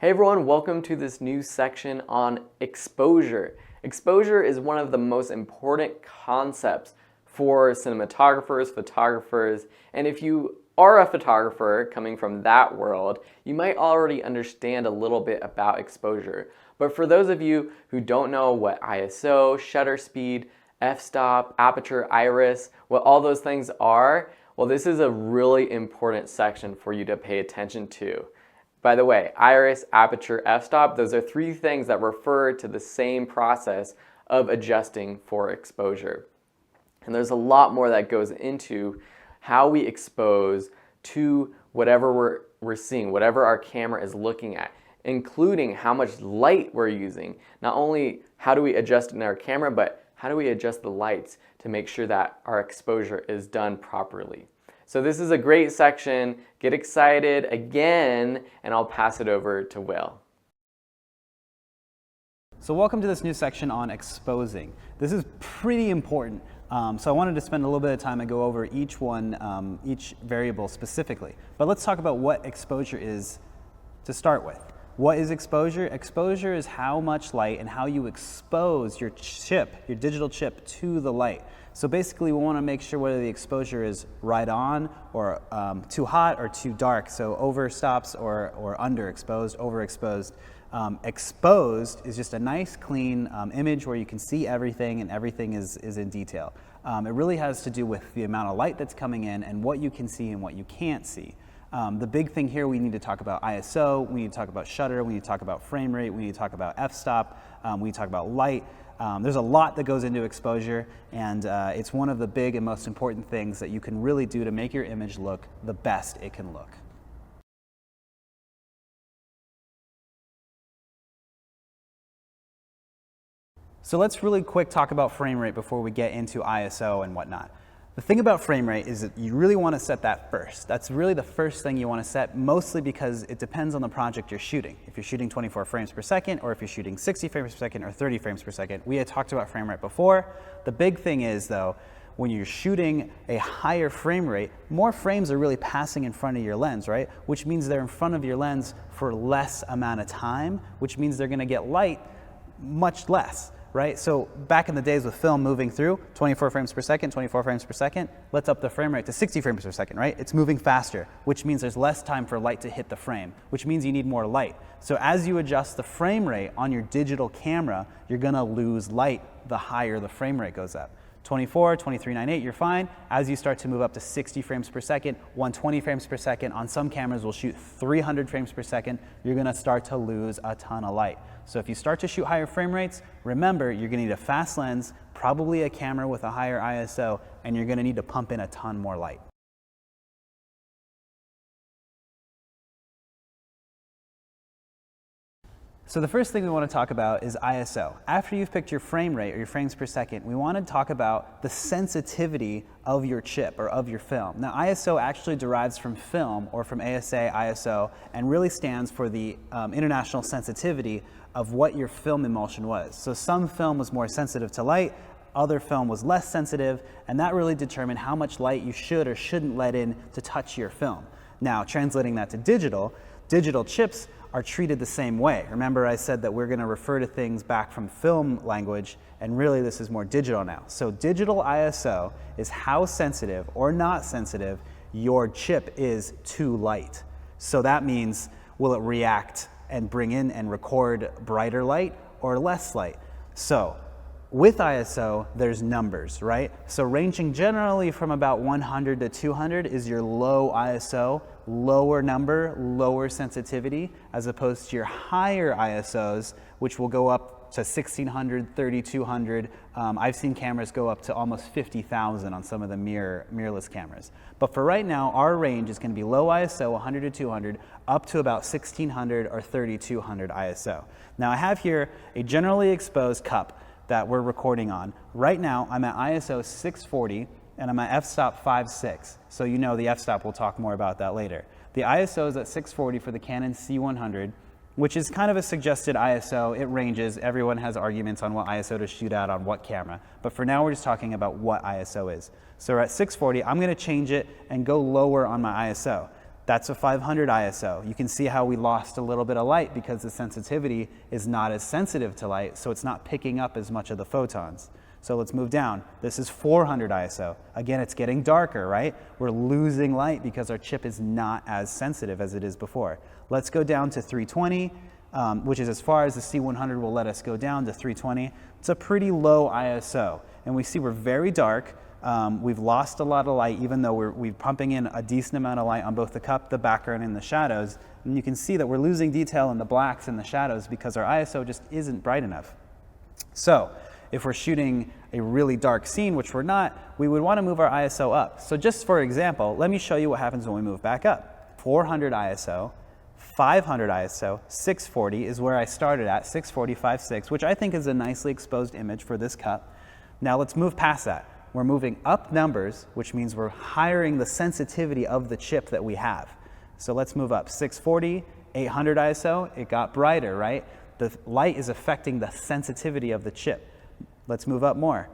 Hey everyone, welcome to this new section on exposure. Exposure is one of the most important concepts for cinematographers, photographers, and if you are a photographer coming from that world, you might already understand a little bit about exposure. But for those of you who don't know what ISO, shutter speed, f-stop, aperture, iris, what all those things are, well, this is a really important section for you to pay attention to. By the way, iris, aperture, f-stop, those are three things that refer to the same process of adjusting for exposure. And there's a lot more that goes into how we expose to whatever we're seeing, whatever our camera is looking at, including how much light we're using. Not only how do we adjust in our camera, but how do we adjust the lights to make sure that our exposure is done properly. So this is a great section. Get excited again, and I'll pass it over to Will. So welcome to this new section on exposing. This is pretty important. So I wanted to spend a little bit of time and go over each one, each variable specifically. But let's talk about what exposure is to start with. What is exposure? Exposure is how much light and how you expose your chip, your digital chip, to the light. So basically we want to make sure whether the exposure is right on or too hot or too dark. So overstops or underexposed, overexposed. Exposed is just a nice clean image where you can see everything and everything is in detail. It really has to do with the amount of light that's coming in and what you can see and what you can't see. The big thing here, we need to talk about ISO, we need to talk about shutter, we need to talk about frame rate, we need to talk about f-stop, we need to talk about light. There's a lot that goes into exposure, and it's one of the big and most important things that you can really do to make your image look the best it can look. So let's really quick talk about frame rate before we get into ISO and whatnot. The thing about frame rate is that you really want to set that first. That's really the first thing you want to set, mostly because it depends on the project you're shooting. If you're shooting 24 frames per second, or if you're shooting 60 frames per second or 30 frames per second. We had talked about frame rate before. The big thing is, though, when you're shooting a higher frame rate, more frames are really passing in front of your lens, right? Which means they're in front of your lens for less amount of time, which means they're going to get light much less. Right? So back in the days with film moving through 24 frames per second, 24 frames per second, let's up the frame rate to 60 frames per second, right? It's moving faster, which means there's less time for light to hit the frame, which means you need more light. So as you adjust the frame rate on your digital camera, you're gonna lose light the higher the frame rate goes up. 24, 23.98, you're fine. As you start to move up to 60 frames per second, 120 frames per second, on some cameras will shoot 300 frames per second, you're gonna start to lose a ton of light. So if you start to shoot higher frame rates, remember you're gonna need a fast lens, probably a camera with a higher ISO, and you're gonna need to pump in a ton more light. So the first thing we want to talk about is ISO. After you've picked your frame rate or your frames per second, we want to talk about the sensitivity of your chip or of your film. Now ISO actually derives from film or from ASA ISO and really stands for the international sensitivity of what your film emulsion was. So some film was more sensitive to light, other film was less sensitive, and that really determined how much light you should or shouldn't let in to touch your film. Now translating that to digital chips are treated the same way. Remember I said that we're going to refer to things back from film language, and really this is more digital now. So digital ISO is how sensitive or not sensitive your chip is to light. So that means, will it react and bring in and record brighter light or less light? So with ISO, there's numbers, right? So ranging generally from about 100 to 200 is your low ISO, lower number, lower sensitivity, as opposed to your higher ISOs, which will go up to 1600, 3200. I've seen cameras go up to almost 50,000 on some of the mirrorless cameras. But for right now, our range is going to be low ISO, 100 to 200, up to about 1600 or 3200 ISO. Now I have here a generally exposed cup that we're recording on. Right now, I'm at ISO 640 and I'm at f-stop 5.6. So you know the f-stop, we'll talk more about that later. The ISO is at 640 for the Canon C100, which is kind of a suggested ISO. It ranges, everyone has arguments on what ISO to shoot at on what camera. But for now, we're just talking about what ISO is. So we're at 640, I'm gonna change it and go lower on my ISO. That's a 500 ISO. You can see how we lost a little bit of light because the sensitivity is not as sensitive to light, so it's not picking up as much of the photons. So let's move down. This is 400 ISO. Again, it's getting darker, right? We're losing light because our chip is not as sensitive as it is before. Let's go down to 320, which is as far as the C100 will let us go down to 320. It's a pretty low ISO. And we see we're very dark. We've lost a lot of light, even though we're pumping in a decent amount of light on both the cup, the background, and the shadows. And you can see that we're losing detail in the blacks and the shadows because our ISO just isn't bright enough. So if we're shooting a really dark scene, which we're not, we would want to move our ISO up. So just for example, let me show you what happens when we move back up. 400 ISO, 500 ISO, 640 is where I started at, 640, 5.6, which I think is a nicely exposed image for this cup. Now let's move past that. We're moving up numbers, which means we're highering the sensitivity of the chip that we have. So let's move up 640, 800 ISO, it got brighter, right? The light is affecting the sensitivity of the chip. Let's move up more.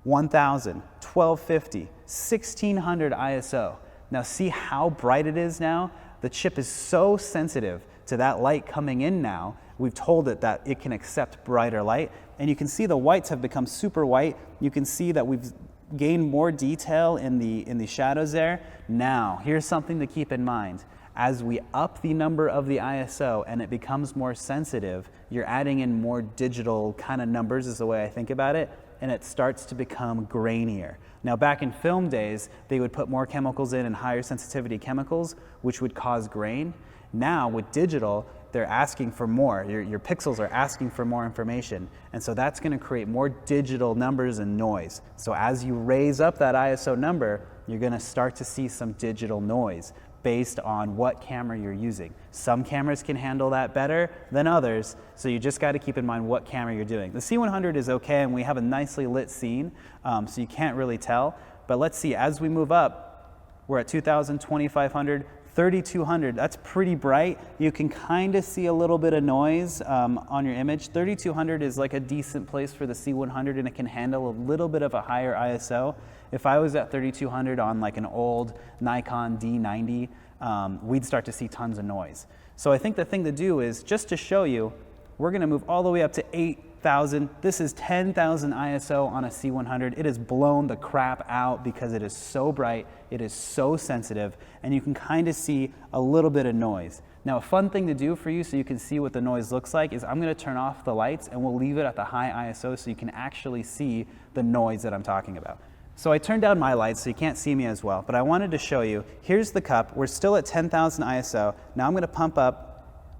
1000, 1250, 1600 ISO. Now see how bright it is now? The chip is so sensitive to that light coming in now. We've told it that it can accept brighter light. And you can see the whites have become super white. You can see that we've gained more detail in the shadows there. Now, here's something to keep in mind. As we up the number of the ISO and it becomes more sensitive, you're adding in more digital kind of numbers is the way I think about it, and it starts to become grainier. Now back in film days, they would put more chemicals in and higher sensitivity chemicals, which would cause grain. Now with digital, they're asking for more. Your pixels are asking for more information. And so that's going to create more digital numbers and noise. So as you raise up that ISO number, you're going to start to see some digital noise based on what camera you're using. Some cameras can handle that better than others, so you just got to keep in mind what camera you're doing. The C100 is okay, and we have a nicely lit scene, so you can't really tell. But let's see, as we move up, we're at 2000, 2500, 3200. That's pretty bright. You can kind of see a little bit of noise on your image. 3200 is like a decent place for the C100, and it can handle a little bit of a higher ISO. If I was at 3200 on like an old Nikon D90, we'd start to see tons of noise. So I think the thing to do is, just to show you, we're going to move all the way up to 8,000. This is 10,000 ISO on a C100. It has blown the crap out because it is so bright, it is so sensitive, and you can kind of see a little bit of noise. Now, a fun thing to do for you so you can see what the noise looks like is I'm going to turn off the lights and we'll leave it at the high ISO so you can actually see the noise that I'm talking about. So I turned down my lights so you can't see me as well, but I wanted to show you, here's the cup. We're still at 10,000 ISO. Now I'm going to pump up.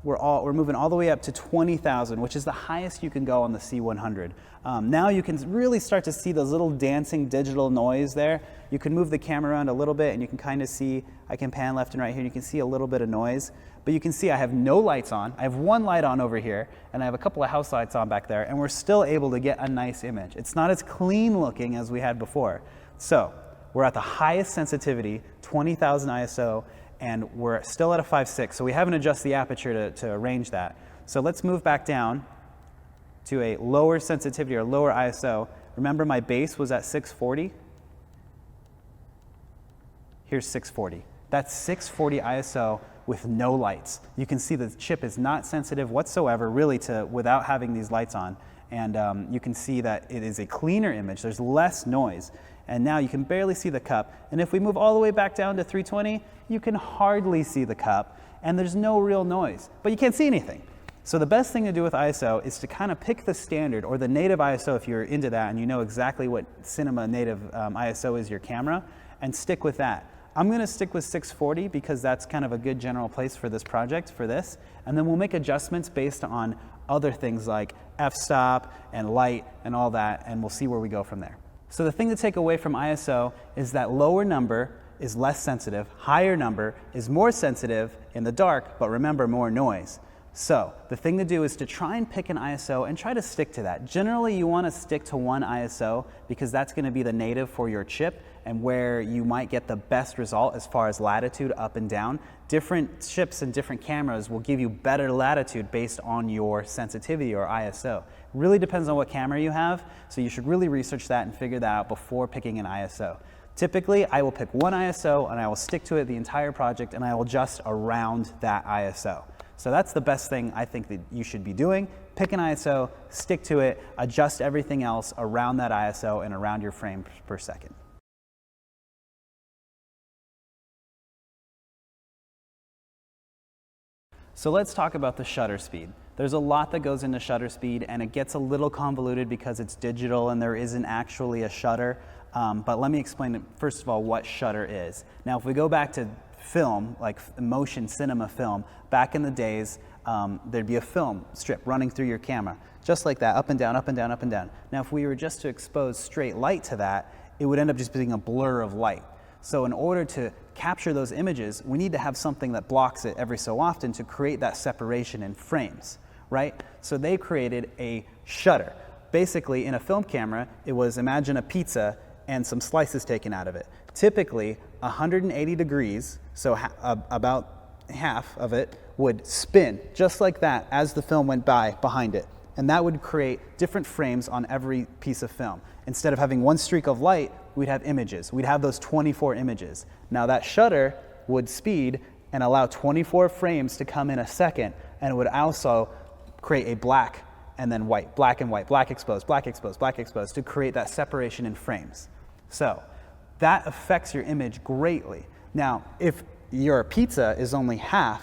We're moving all the way up to 20,000, which is the highest you can go on the C100. Now you can really start to see those little dancing digital noise there. You can move the camera around a little bit and you can kind of see, I can pan left and right here, and you can see a little bit of noise. But you can see I have no lights on. I have one light on over here, and I have a couple of house lights on back there, and we're still able to get a nice image. It's not as clean looking as we had before. So we're at the highest sensitivity, 20,000 ISO, and we're still at a 5.6, so we haven't adjusted the aperture to arrange that. So let's move back down to a lower sensitivity or lower ISO. Remember my base was at 640? Here's 640. That's 640 ISO with no lights. You can see the chip is not sensitive whatsoever, really, without having these lights on. And you can see that it is a cleaner image. There's less noise. And now you can barely see the cup. And if we move all the way back down to 320, you can hardly see the cup, and there's no real noise, but you can't see anything. So the best thing to do with ISO is to kind of pick the standard or the native ISO if you're into that and you know exactly what cinema native ISO is your camera, and stick with that. I'm going to stick with 640 because that's kind of a good general place for this project, for this, and then we'll make adjustments based on other things like f-stop and light and all that, and we'll see where we go from there. So the thing to take away from ISO is that lower number is less sensitive, higher number is more sensitive in the dark, but remember, more noise. So the thing to do is to try and pick an ISO and try to stick to that. Generally, you want to stick to one ISO because that's going to be the native for your chip and where you might get the best result as far as latitude up and down. Different chips and different cameras will give you better latitude based on your sensitivity or ISO. It really depends on what camera you have, so you should really research that and figure that out before picking an ISO. Typically, I will pick one ISO and I will stick to it the entire project, and I will adjust around that ISO. So that's the best thing I think that you should be doing. Pick an ISO, stick to it, adjust everything else around that ISO and around your frames per second. So let's talk about the shutter speed. There's a lot that goes into shutter speed, and it gets a little convoluted because it's digital and there isn't actually a shutter. But let me explain, first of all, what shutter is. Now, if we go back to film, like motion cinema film, back in the days, there'd be a film strip running through your camera, just like that, up and down, up and down, up and down. Now, if we were just to expose straight light to that, it would end up just being a blur of light. So in order to capture those images, we need to have something that blocks it every so often to create that separation in frames, right? So they created a shutter. Basically, in a film camera, it was, imagine a pizza and some slices taken out of it. Typically, 180 degrees, so about half of it, would spin just like that as the film went by behind it. And that would create different frames on every piece of film. Instead of having one streak of light, we'd have images. We'd have those 24 images. Now that shutter would speed and allow 24 frames to come in a second, and it would also create a black and then white, black and white, black exposed, black exposed, black exposed, to create that separation in frames. So that affects your image greatly. Now, if your pizza is only half,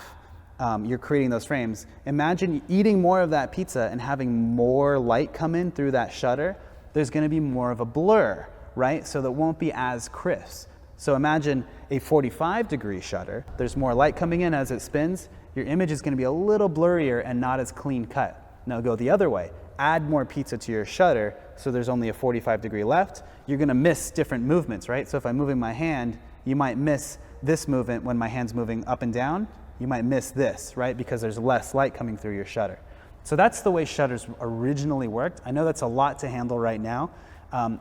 you're creating those frames. Imagine eating more of that pizza and having more light come in through that shutter. There's going to be more of a blur, right? So that won't be as crisp. So imagine a 45-degree shutter. There's more light coming in as it spins. Your image is going to be a little blurrier and not as clean cut. Now go the other way. Add more pizza to your shutter, so there's only a 45-degree left. You're going to miss different movements, right? So if I'm moving my hand, you might miss this movement when my hand's moving up and down. You might miss this, right? Because there's less light coming through your shutter. So that's the way shutters originally worked. I know that's a lot to handle right now.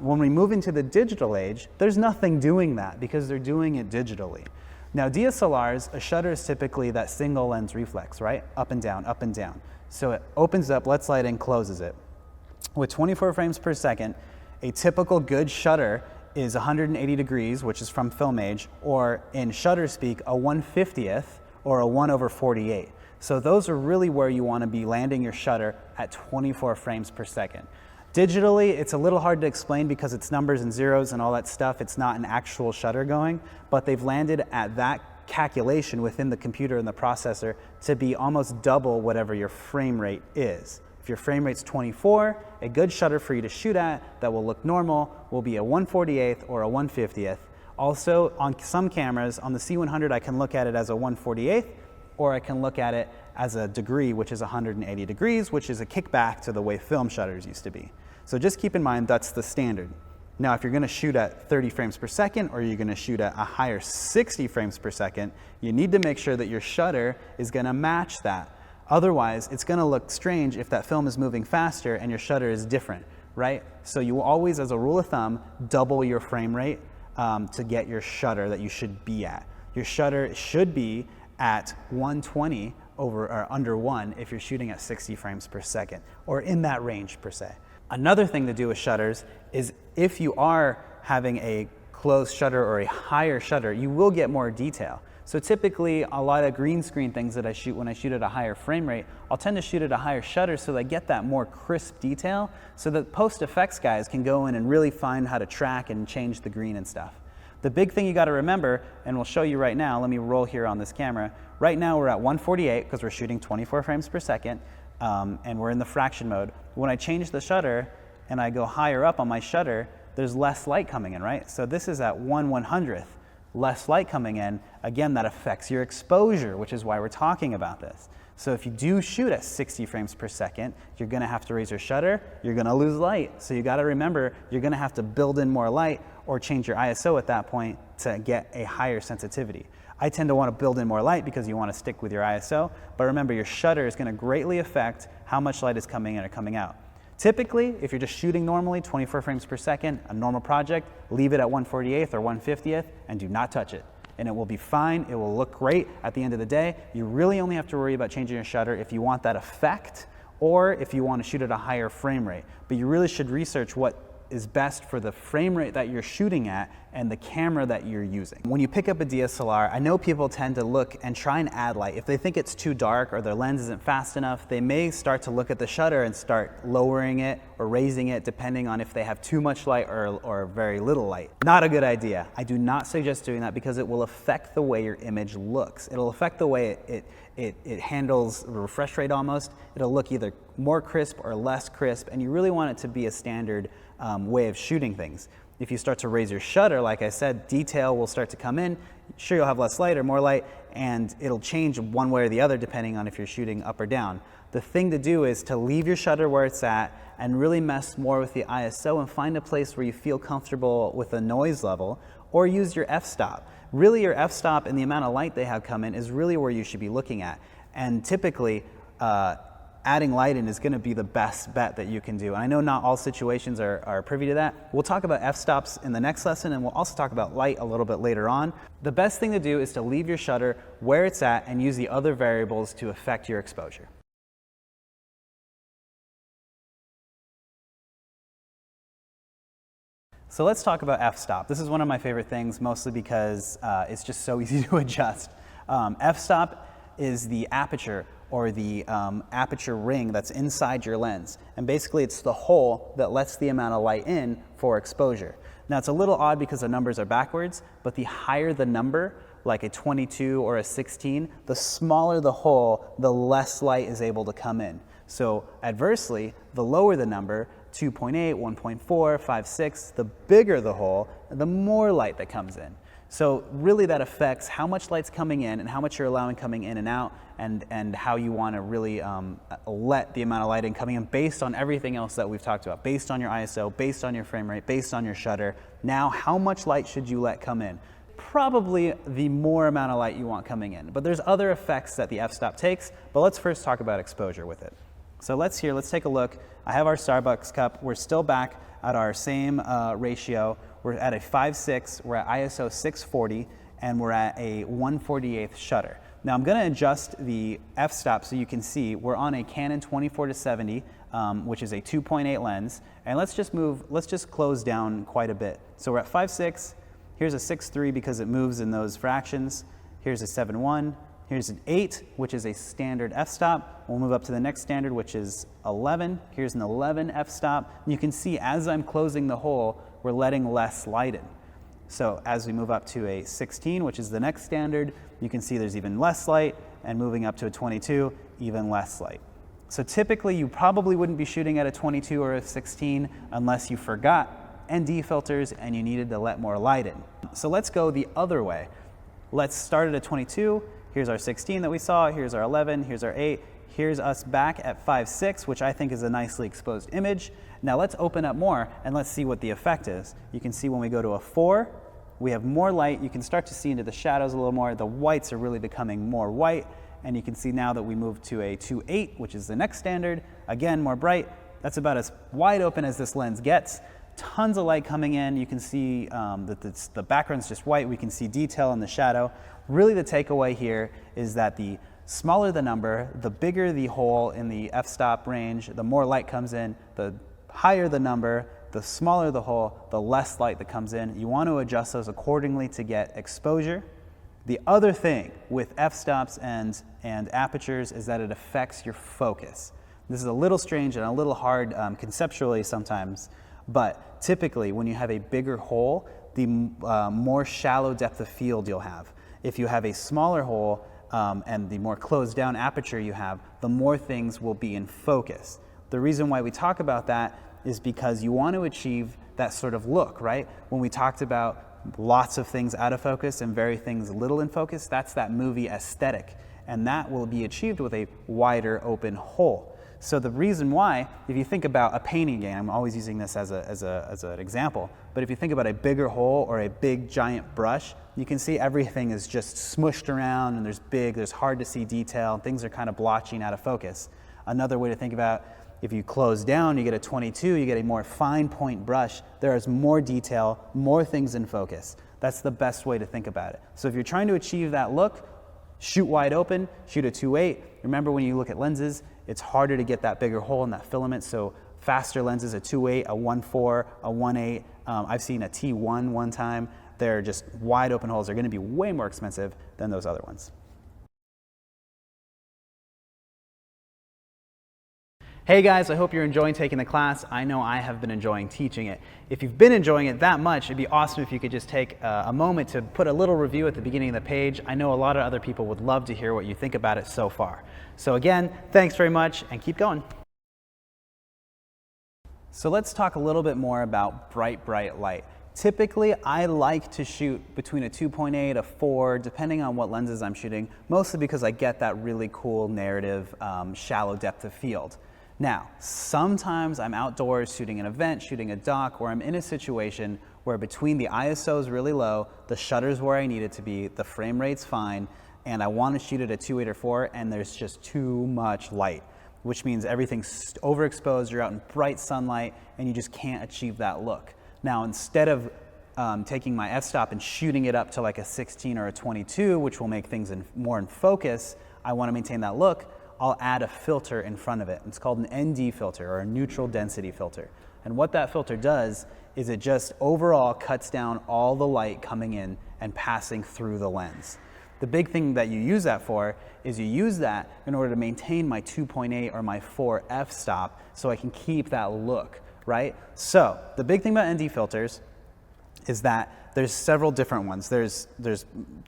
When we move into the digital age, there's nothing doing that because they're doing it digitally. Now DSLRs, a shutter is typically that single lens reflex, right? Up and down, up and down. So it opens up, lets light in, closes it. With 24 frames per second, a typical good shutter is 180 degrees, which is from film age, or in shutter speak, a 1/50th or a 1/48. So those are really where you want to be landing your shutter at 24 frames per second. Digitally, it's a little hard to explain because it's numbers and zeros and all that stuff. It's not an actual shutter going, but they've landed at that calculation within the computer and the processor to be almost double whatever your frame rate is. If your frame rate's 24, a good shutter for you to shoot at that will look normal will be a 1/48th or a 1/50th. Also, on some cameras, on the C100, I can look at it as a 1/48th, or I can look at it as a degree, which is 180 degrees, which is a kickback to the way film shutters used to be. So just keep in mind that's the standard. Now, if you're going to shoot at 30 frames per second, or you're going to shoot at a higher 60 frames per second, you need to make sure that your shutter is going to match that. Otherwise, it's going to look strange if that film is moving faster and your shutter is different, right? So you will always, as a rule of thumb, double your frame rate to get your shutter that you should be at. Your shutter should be at 120 over or under 1 if you're shooting at 60 frames per second, or in that range per se. Another thing to do with shutters is if you are having a closed shutter or a higher shutter, you will get more detail. So typically, a lot of green screen things that I shoot when I shoot at a higher frame rate, I'll tend to shoot at a higher shutter so that I get that more crisp detail so that post-effects guys can go in and really find how to track and change the green and stuff. The big thing you got to remember, and we'll show you right now, let me roll here on this camera. Right now we're at 1/48 because we're shooting 24 frames per second, and we're in the fraction mode. When I change the shutter and I go higher up on my shutter, there's less light coming in, right? So this is at 1/100th. Less light coming in, again, that affects your exposure, which is why we're talking about this. So if you do shoot at 60 frames per second, you're gonna have to raise your shutter, you're gonna lose light. So you gotta remember, you're gonna have to build in more light or change your ISO at that point to get a higher sensitivity. I tend to wanna build in more light because you wanna stick with your ISO, but remember your shutter is gonna greatly affect how much light is coming in or coming out. Typically, if you're just shooting normally, 24 frames per second, a normal project, leave it at 1/48th or 1/50th and do not touch it. And it will be fine, it will look great at the end of the day. You really only have to worry about changing your shutter if you want that effect or if you want to shoot at a higher frame rate. But you really should research what is best for the frame rate that you're shooting at and the camera that you're using. When you pick up a DSLR, I know people tend to look and try and add light. If they think it's too dark or their lens isn't fast enough, they may start to look at the shutter and start lowering it or raising it depending on if they have too much light or very little light. Not a good idea. I do not suggest doing that because it will affect the way your image looks. It'll affect the way it handles the refresh rate almost. It'll look either more crisp or less crisp, and you really want it to be a standard way of shooting things. If you start to raise your shutter, like I said, detail will start to come in. Sure, you'll have less light or more light, and it'll change one way or the other depending on if you're shooting up or down. The thing to do is to leave your shutter where it's at and really mess more with the ISO and find a place where you feel comfortable with the noise level, or use your f-stop. Really, your f-stop and the amount of light they have come in is really where you should be looking at. And typically, adding light in is going to be the best bet that you can do. And I know not all situations are privy to that. We'll talk about f-stops in the next lesson, and we'll also talk about light a little bit later on. The best thing to do is to leave your shutter where it's at and use the other variables to affect your exposure. So let's talk about f-stop. This is one of my favorite things, mostly because it's just so easy to adjust. F-stop is the aperture, or the aperture ring that's inside your lens. And basically it's the hole that lets the amount of light in for exposure. Now it's a little odd because the numbers are backwards, but the higher the number, like a 22 or a 16, the smaller the hole, the less light is able to come in. So adversely, the lower the number, 2.8, 1.4, 5, 6, the bigger the hole, the more light that comes in. So really that affects how much light's coming in and how much you're allowing coming in and out, and how you want to really let the amount of light in coming in based on everything else that we've talked about, based on your ISO, based on your frame rate, based on your shutter. Now, how much light should you let come in? Probably the more amount of light you want coming in. But there's other effects that the f-stop takes, but let's first talk about exposure with it. So let's take a look. I have our Starbucks cup. We're still back at our same ratio. We're at a 5.6, we're at ISO 640, and we're at a 1/48 shutter. Now I'm gonna adjust the f-stop so you can see we're on a Canon 24-70, which is a 2.8 lens, and let's just close down quite a bit. So we're at 5.6, here's a 6.3 because it moves in those fractions, here's a 7.1, here's an 8, which is a standard f-stop. We'll move up to the next standard, which is 11. Here's an 11 f-stop. You can see as I'm closing the hole, we're letting less light in. So as we move up to a 16, which is the next standard, you can see there's even less light, and moving up to a 22, even less light. So typically you probably wouldn't be shooting at a 22 or a 16 unless you forgot ND filters and you needed to let more light in. So let's go the other way. Let's start at a 22. Here's our 16 that we saw, here's our 11, here's our 8, here's us back at 5.6, which I think is a nicely exposed image. Now let's open up more and let's see what the effect is. You can see when we go to a 4, we have more light. You can start to see into the shadows a little more. The whites are really becoming more white, and you can see now that we move to a 2.8, which is the next standard, again, more bright. That's about as wide open as this lens gets. Tons of light coming in. You can see that the background's just white. We can see detail in the shadow. Really the takeaway here is that the smaller the number, the bigger the hole in the f-stop range, the more light comes in. The higher the number, the smaller the hole, the less light that comes in. You want to adjust those accordingly to get exposure. The other thing with f-stops and apertures is that it affects your focus. This is a little strange and a little hard conceptually sometimes, but typically when you have a bigger hole, the more shallow depth of field you'll have. If you have a smaller hole and the more closed down aperture you have, the more things will be in focus. The reason why we talk about that is because you want to achieve that sort of look, right? When we talked about lots of things out of focus and very things little in focus, that's that movie aesthetic. And that will be achieved with a wider open hole. So the reason why, if you think about a painting game, I'm always using this as an example, but if you think about a bigger hole or a big giant brush, you can see everything is just smushed around and there's hard to see detail, and things are kind of blotching out of focus. Another way to think about, if you close down, you get a 22, you get a more fine point brush, there is more detail, more things in focus. That's the best way to think about it. So if you're trying to achieve that look, shoot wide open, shoot a 2.8. Remember when you look at lenses, it's harder to get that bigger hole in that filament, so faster lenses, a 2.8, a 1.4, a 1.8. I've seen a T1 one time. They're just wide open holes. They're going to be way more expensive than those other ones. Hey guys, I hope you're enjoying taking the class. I know I have been enjoying teaching it. If you've been enjoying it that much, it'd be awesome if you could just take a moment to put a little review at the beginning of the page. I know a lot of other people would love to hear what you think about it so far. So again, thanks very much and keep going. So let's talk a little bit more about bright light. Typically, I like to shoot between a 2.8, a 4, depending on what lenses I'm shooting, mostly because I get that really cool narrative, shallow depth of field. Now, sometimes I'm outdoors shooting an event, shooting a doc, where I'm in a situation where between the ISO is really low, the shutter's where I need it to be, the frame rate's fine, and I want to shoot at a 2.8 or 4, and there's just too much light, which means everything's overexposed, you're out in bright sunlight, and you just can't achieve that look. Now, instead of taking my f-stop and shooting it up to like a 16 or a 22, which will make things more in focus, I want to maintain that look, I'll add a filter in front of it. It's called an ND filter, or a neutral density filter. And what that filter does is it just overall cuts down all the light coming in and passing through the lens. The big thing that you use that for is you use that in order to maintain my 2.8 or my 4 f-stop so I can keep that look, right? So the big thing about ND filters is that there's several different ones. There's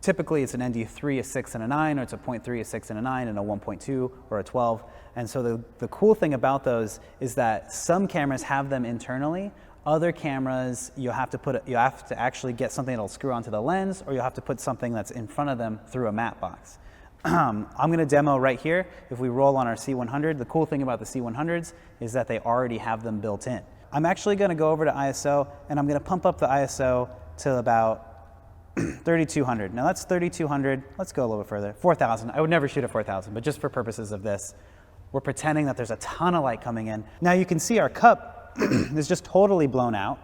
typically it's an ND3, a 6, and a 9, or it's a 0.3, a 6, and a 9, and a 1.2 or a 12. And so the cool thing about those is that some cameras have them internally. Other cameras, you have to actually get something that'll screw onto the lens, or you'll have to put something that's in front of them through a matte box. I'm going to demo right here. If we roll on our C100, the cool thing about the C100s is that they already have them built in. I'm actually going to go over to ISO, and I'm going to pump up the ISO to about 3200. Now that's 3200. Let's go a little bit further. 4000. I would never shoot at 4000, but just for purposes of this, we're pretending that there's a ton of light coming in. Now you can see our cup is just totally blown out.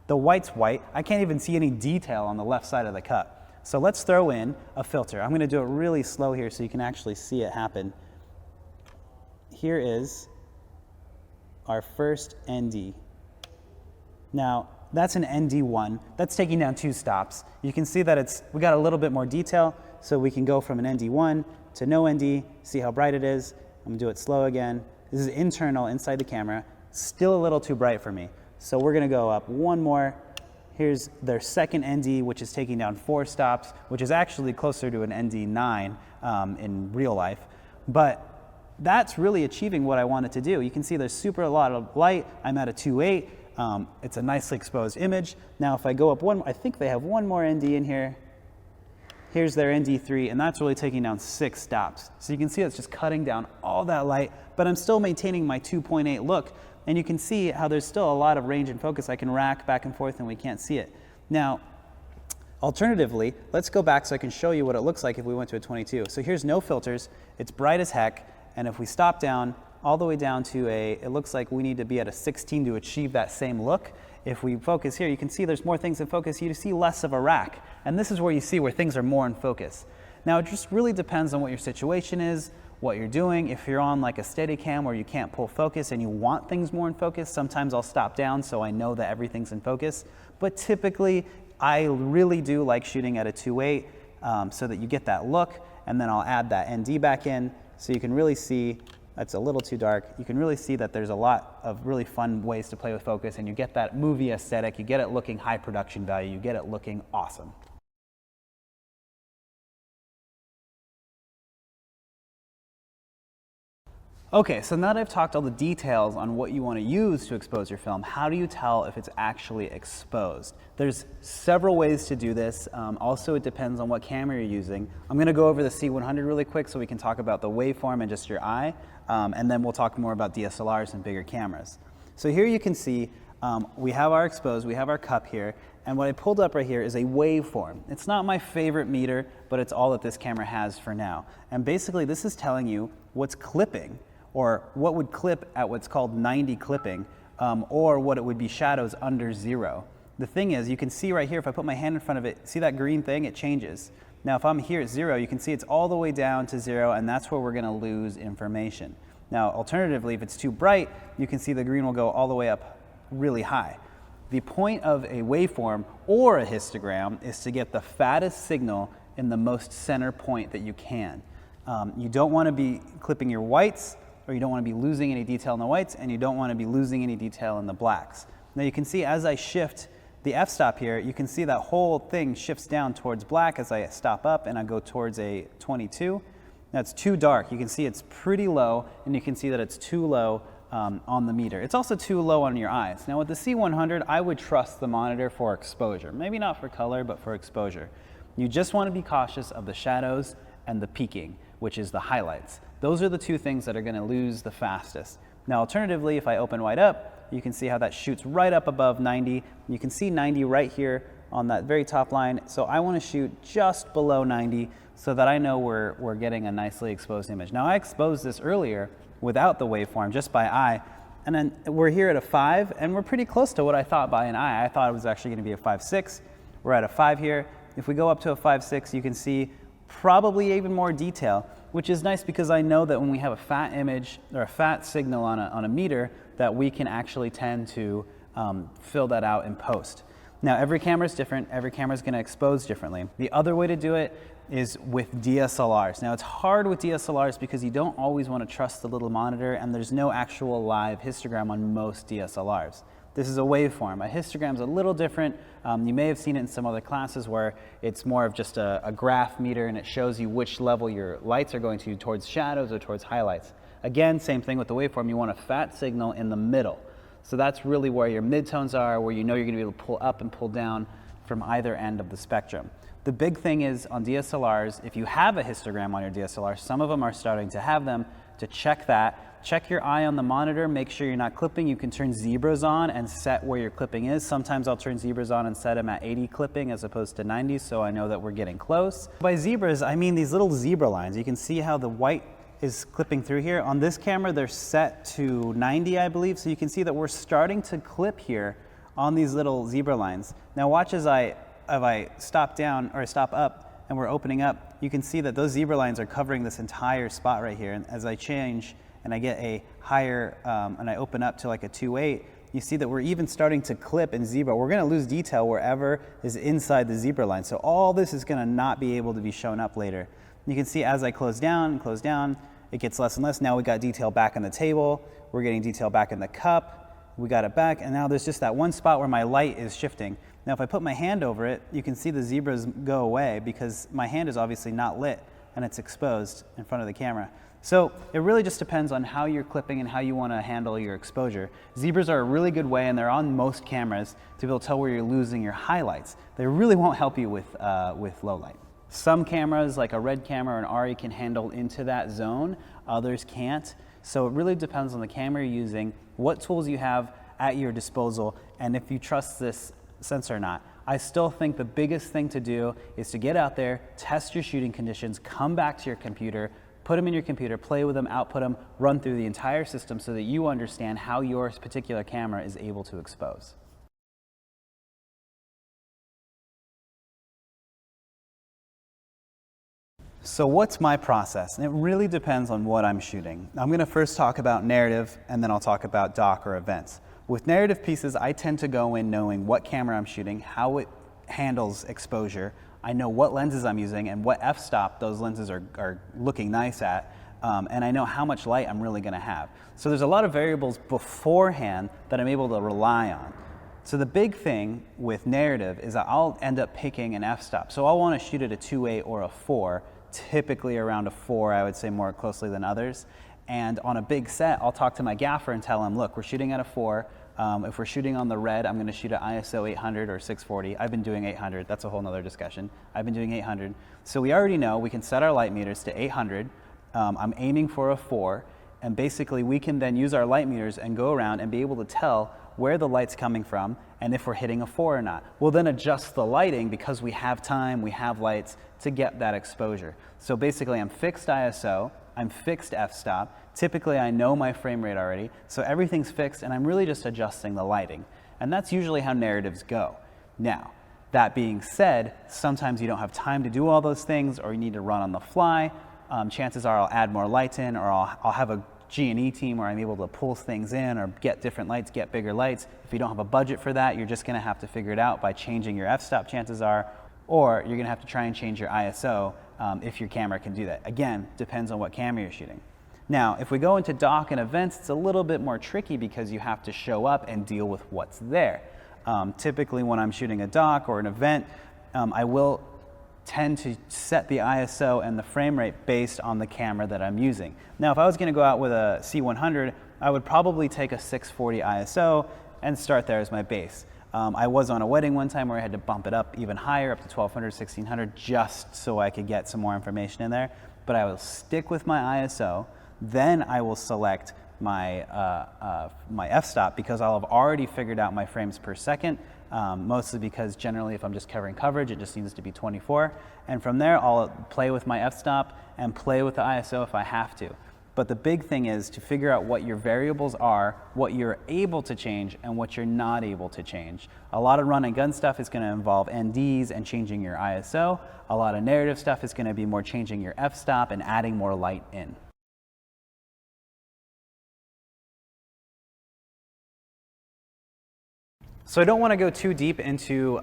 The white's white. I can't even see any detail on the left side of the cup. So let's throw in a filter. I'm going to do it really slow here so you can actually see it happen. Here is our first ND. Now, that's an ND1. That's taking down 2 stops. You can see that we got a little bit more detail, so we can go from an ND1 to no ND, see how bright it is. I'm gonna do it slow again. This is internal inside the camera. Still a little too bright for me. So we're gonna go up one more. Here's their second ND, which is taking down 4 stops, which is actually closer to an ND9 in real life. But that's really achieving what I wanted to do. You can see there's a lot of light. I'm at a 2.8. It's a nicely exposed image. Now if I go up I think they have one more ND in here. Here's their ND3, and that's really taking down 6 stops. So you can see it's just cutting down all that light, but I'm still maintaining my 2.8 look. And you can see how there's still a lot of range and focus. I can rack back and forth and we can't see it. Now, alternatively, let's go back so I can show you what it looks like if we went to a 22. So here's no filters. It's bright as heck. And if we stop down, all the way down to it looks like we need to be at a 16 to achieve that same look. If we focus here, you can see there's more things in focus. You see less of a rack. And this is where you see where things are more in focus. Now, it just really depends on what your situation is, what you're doing. If you're on like a Steadicam where you can't pull focus and you want things more in focus, sometimes I'll stop down so I know that everything's in focus. But typically, I really do like shooting at a 2.8 so that you get that look. And then I'll add that ND back in so you can really see. That's a little too dark. You can really see that there's a lot of really fun ways to play with focus, and you get that movie aesthetic, you get it looking high production value, you get it looking awesome. Okay, so now that I've talked all the details on what you want to use to expose your film, how do you tell if it's actually exposed? There's several ways to do this. Also, it depends on what camera you're using. I'm going to go over the C100 really quick so we can talk about the waveform and just your eye, and then we'll talk more about DSLRs and bigger cameras. So here you can see we have our exposed, we have our cup here, and what I pulled up right here is a waveform. It's not my favorite meter, but it's all that this camera has for now. And basically this is telling you what's clipping, or what would clip at what's called 90 clipping, or what it would be shadows under 0. The thing is, you can see right here, if I put my hand in front of it, see that green thing? It changes. Now if I'm here at 0, you can see it's all the way down to 0, and that's where we're gonna lose information. Now, alternatively, if it's too bright, you can see the green will go all the way up really high. The point of a waveform or a histogram is to get the fattest signal in the most center point that you can. You don't want to be clipping your whites, or you don't want to be losing any detail in the whites, and you don't want to be losing any detail in the blacks. Now you can see as I shift the f-stop here, you can see that whole thing shifts down towards black as I stop up and I go towards a 22. Now it's too dark. You can see it's pretty low, and you can see that it's too low on the meter. It's also too low on your eyes. Now with the C100, I would trust the monitor for exposure. Maybe not for color, but for exposure. You just want to be cautious of the shadows and the peaking, which is the highlights. Those are the two things that are going to lose the fastest. Now alternatively, if I open wide up, you can see how that shoots right up above 90. You can see 90 right here on that very top line. So I want to shoot just below 90 so that I know we're getting a nicely exposed image. Now I exposed this earlier without the waveform, just by eye, and then we're here at a 5, and we're pretty close to what I thought by an eye. I thought it was actually going to be a 5.6. We're at a 5 here. If we go up to a 5.6, you can see probably even more detail, which is nice because I know that when we have a fat image or a fat signal on a meter, that we can actually tend to fill that out in post. Now every camera is different. Every camera is going to expose differently. The other way to do it is with DSLRs. Now it's hard with DSLRs because you don't always want to trust the little monitor, and there's no actual live histogram on most DSLRs. This is a waveform. A histogram is a little different. You may have seen it in some other classes where it's more of just a graph meter, and it shows you which level your lights are going to towards shadows or towards highlights. Again, same thing with the waveform. You want a fat signal in the middle. So that's really where your midtones are, where you know you're going to be able to pull up and pull down from either end of the spectrum. The big thing is on DSLRs, if you have a histogram on your DSLR, some of them are starting to have them, to check that. Check your eye on the monitor, make sure you're not clipping. You can turn zebras on and set where your clipping is. Sometimes I'll turn zebras on and set them at 80 clipping as opposed to 90, so I know that we're getting close. By zebras, I mean these little zebra lines. You can see how the white is clipping through here. On this camera, they're set to 90, I believe, so you can see that we're starting to clip here on these little zebra lines. Now watch as if I stop down or stop up and we're opening up, you can see that those zebra lines are covering this entire spot right here. And as I change and I get a higher, and I open up to like a 2.8, you see that we're even starting to clip in zebra. We're gonna lose detail wherever is inside the zebra line. So all this is gonna not be able to be shown up later. You can see as I close down, it gets less and less. Now we got detail back on the table. We're getting detail back in the cup. We got it back, and now there's just that one spot where my light is shifting. Now if I put my hand over it, you can see the zebras go away because my hand is obviously not lit and it's exposed in front of the camera. So it really just depends on how you're clipping and how you want to handle your exposure. Zebras are a really good way, and they're on most cameras, to be able to tell where you're losing your highlights. They really won't help you with low light. Some cameras, like a Red camera or an ARRI, can handle into that zone. Others can't. So it really depends on the camera you're using, what tools you have at your disposal, and if you trust this sensor or not. I still think the biggest thing to do is to get out there, test your shooting conditions, come back to your computer, put them in your computer, play with them, output them, run through the entire system so that you understand how your particular camera is able to expose. So what's my process? And it really depends on what I'm shooting. I'm going to first talk about narrative, and then I'll talk about doc or events. With narrative pieces, I tend to go in knowing what camera I'm shooting, how it handles exposure. I know what lenses I'm using and what f-stop those lenses are looking nice at, and I know how much light I'm really going to have. So there's a lot of variables beforehand that I'm able to rely on. So the big thing with narrative is that I'll end up picking an f-stop. So I'll want to shoot at a 2.8 or a 4, typically around a 4, I would say, more closely than others. And on a big set, I'll talk to my gaffer and tell him, look, we're shooting at a 4. If we're shooting on the red, I'm going to shoot at ISO 800 or 640. I've been doing 800. That's a whole nother discussion. I've been doing 800. So we already know we can set our light meters to 800. I'm aiming for a 4. And basically, we can then use our light meters and go around and be able to tell where the light's coming from and if we're hitting a 4 or not. We'll then adjust the lighting because we have time, we have lights to get that exposure. So basically, I'm fixed ISO, I'm fixed f-stop. Typically, I know my frame rate already, so everything's fixed, and I'm really just adjusting the lighting. And that's usually how narratives go. Now, that being said, sometimes you don't have time to do all those things, or you need to run on the fly. Chances are I'll add more lights in, or I'll have a G&E team where I'm able to pull things in or get different lights, get bigger lights. If you don't have a budget for that, you're just gonna have to figure it out by changing your f-stop, chances are, or you're gonna have to try and change your ISO if your camera can do that. Again, depends on what camera you're shooting. Now, if we go into dock and events, it's a little bit more tricky because you have to show up and deal with what's there. Typically when I'm shooting a dock or an event, I will tend to set the ISO and the frame rate based on the camera that I'm using. Now, if I was gonna go out with a C100, I would probably take a 640 ISO and start there as my base. I was on a wedding one time where I had to bump it up even higher, up to 1200, 1600, just so I could get some more information in there. But I will stick with my ISO, then I will select my, my f-stop because I'll have already figured out my frames per second, mostly because generally if I'm just covering coverage, it just needs to be 24. And from there, I'll play with my f-stop and play with the ISO if I have to. But the big thing is to figure out what your variables are, what you're able to change, and what you're not able to change. A lot of run and gun stuff is going to involve NDs and changing your ISO. A lot of narrative stuff is going to be more changing your f-stop and adding more light in. So I don't want to go too deep into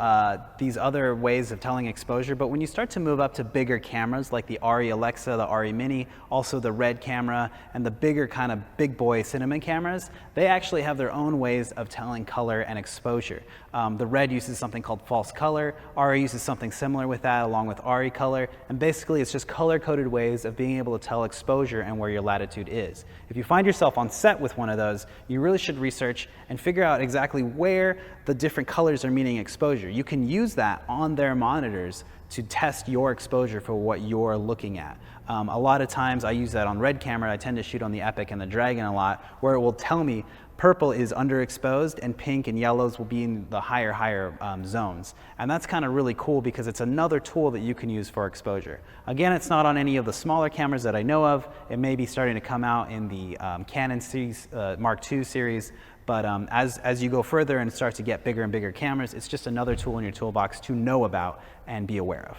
these other ways of telling exposure, but when you start to move up to bigger cameras like the ARRI Alexa, the ARRI Mini, also the Red camera, and the bigger kind of big boy cinema cameras, they actually have their own ways of telling color and exposure. The Red uses something called false color, ARRI uses something similar with that along with ARRI color, and basically it's just color-coded ways of being able to tell exposure and where your latitude is. If you find yourself on set with one of those, you really should research and figure out exactly where the different colors are meaning exposure. You can use that on their monitors to test your exposure for what you're looking at. A lot of times I use that on Red camera. I tend to shoot on the Epic and the Dragon a lot, where it will tell me purple is underexposed and pink and yellows will be in the higher zones. And that's kind of really cool because it's another tool that you can use for exposure. Again, it's not on any of the smaller cameras that I know of. It may be starting to come out in the Canon series, Mark II series, but as you go further and start to get bigger and bigger cameras, it's just another tool in your toolbox to know about and be aware of.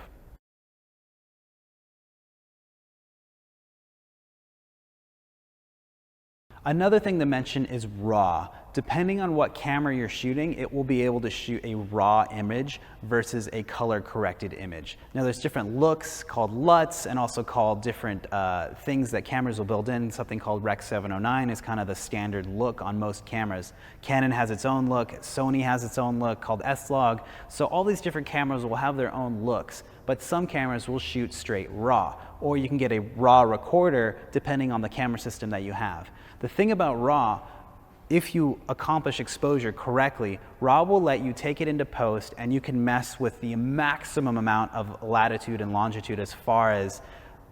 Another thing to mention is RAW. Depending on what camera you're shooting, it will be able to shoot a RAW image versus a color-corrected image. Now there's different looks called LUTs and also called different things that cameras will build in. Something called Rec. 709 is kind of the standard look on most cameras. Canon has its own look, Sony has its own look called S-Log. So all these different cameras will have their own looks, but some cameras will shoot straight RAW, or you can get a RAW recorder depending on the camera system that you have. The thing about RAW, if you accomplish exposure correctly, RAW will let you take it into post and you can mess with the maximum amount of latitude and longitude as far as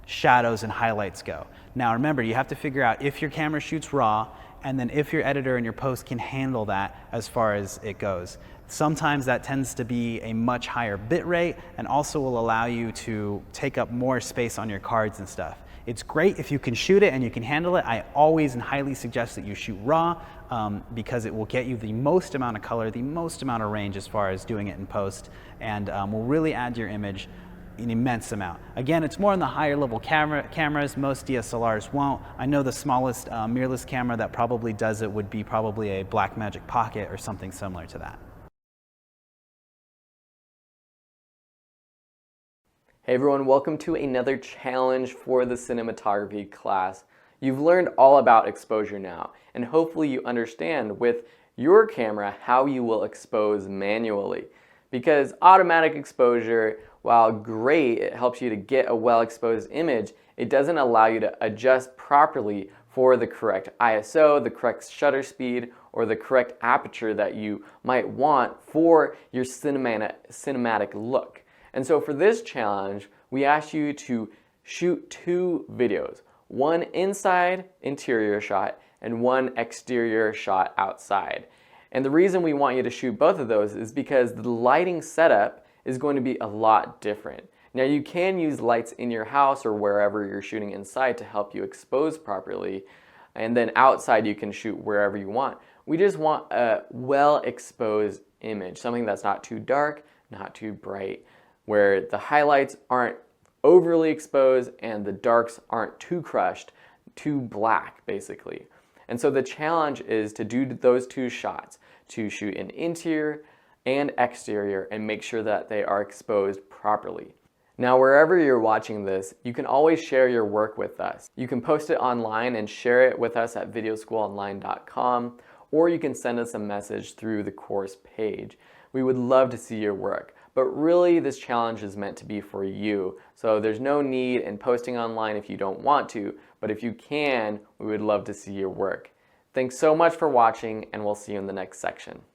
shadows and highlights go. Now remember, you have to figure out if your camera shoots RAW and then if your editor and your post can handle that as far as it goes. Sometimes that tends to be a much higher bit rate and also will allow you to take up more space on your cards and stuff. It's great if you can shoot it and you can handle it. I always and highly suggest that you shoot RAW because it will get you the most amount of color, the most amount of range as far as doing it in post, and will really add to your image an immense amount. Again, it's more on the higher level cameras. Most DSLRs won't. I know the smallest mirrorless camera that probably does it would be probably a Blackmagic Pocket or something similar to that. Hey everyone, welcome to another challenge for the cinematography class. You've learned all about exposure now, and hopefully you understand with your camera how you will expose manually. Because automatic exposure, while great, it helps you to get a well-exposed image, it doesn't allow you to adjust properly for the correct ISO, the correct shutter speed, or the correct aperture that you might want for your cinematic look. And so for this challenge, we asked you to shoot 2 videos, one inside interior shot and one exterior shot outside. And the reason we want you to shoot both of those is because the lighting setup is going to be a lot different. Now you can use lights in your house or wherever you're shooting inside to help you expose properly, and then outside you can shoot wherever you want. We just want a well-exposed image, something that's not too dark, not too bright, where the highlights aren't overly exposed and the darks aren't too crushed, to black, basically. And so the challenge is to do those two shots, to shoot an interior and exterior and make sure that they are exposed properly. Now, wherever you're watching this, you can always share your work with us. You can post it online and share it with us at videoschoolonline.com, or you can send us a message through the course page. We would love to see your work, but really this challenge is meant to be for you. So there's no need in posting online if you don't want to, but if you can, we would love to see your work. Thanks so much for watching, and we'll see you in the next section.